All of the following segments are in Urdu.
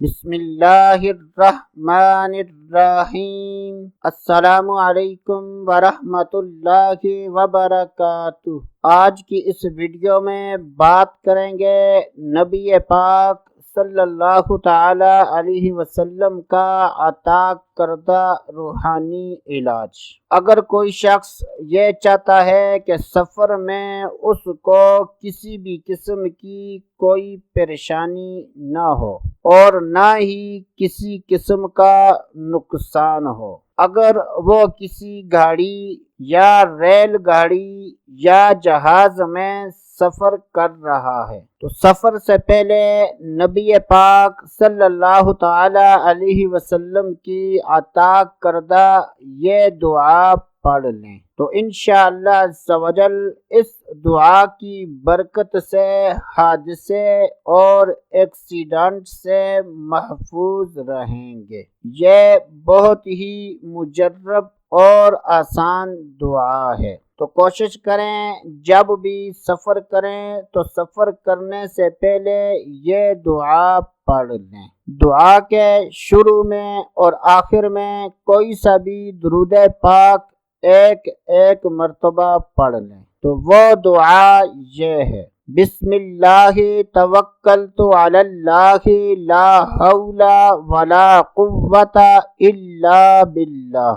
بسم اللہ الرحمن الرحیم۔ السلام علیکم ورحمۃ اللہ وبرکاتہ۔ آج کی اس ویڈیو میں بات کریں گے نبی پاک صلی اللہ تعالی علیہ وسلم کا عطا کردہ روحانی علاج۔ اگر کوئی شخص یہ چاہتا ہے کہ سفر میں اس کو کسی بھی قسم کی کوئی پریشانی نہ ہو اور نہ ہی کسی قسم کا نقصان ہو، اگر وہ کسی گاڑی یا ریل گاڑی یا جہاز میں سفر کر رہا ہے تو سفر سے پہلے نبی پاک صلی اللہ تعالی علیہ وسلم کی عطا کردہ یہ دعا پڑھ لیں تو انشاءاللہ عز و جل اس دعا کی برکت سے حادثے اور ایکسیڈنٹ سے محفوظ رہیں گے۔ یہ بہت ہی مجرب اور آسان دعا ہے، تو کوشش کریں جب بھی سفر کریں تو سفر کرنے سے پہلے یہ دعا پڑھ لیں۔ دعا کے شروع میں اور آخر میں کوئی سا بھی درود پاک ایک مرتبہ پڑھ لیں تو وہ دعا یہ ہے: بسم اللہ توکلت علی اللہ لا حول ولا قوت الا باللہ۔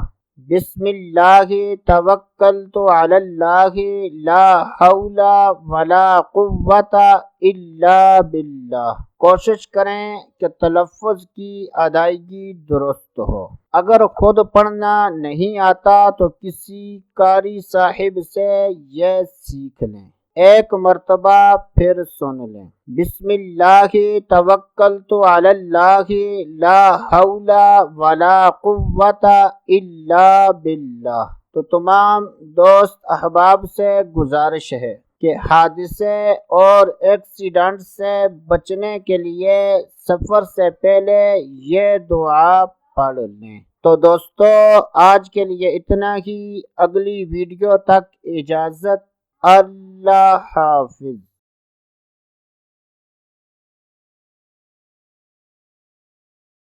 بسم اللہ توکلت علی اللہ لا حول ولا قوت الا باللہ۔ کوشش کریں کہ تلفظ کی ادائیگی درست ہو۔ اگر خود پڑھنا نہیں آتا تو کسی قاری صاحب سے یہ سیکھ لیں۔ ایک مرتبہ پھر سن لیں: بسم اللہ توکلت علی اللہ لا حول ولا قوت الا باللہ۔ تو تمام دوست احباب سے گزارش ہے کہ حادثے اور ایکسیڈنٹ سے بچنے کے لیے سفر سے پہلے یہ دعا پڑھ لیں۔ تو دوستو آج کے لیے اتنا ہی، اگلی ویڈیو تک اجازت، اللہ حافظ۔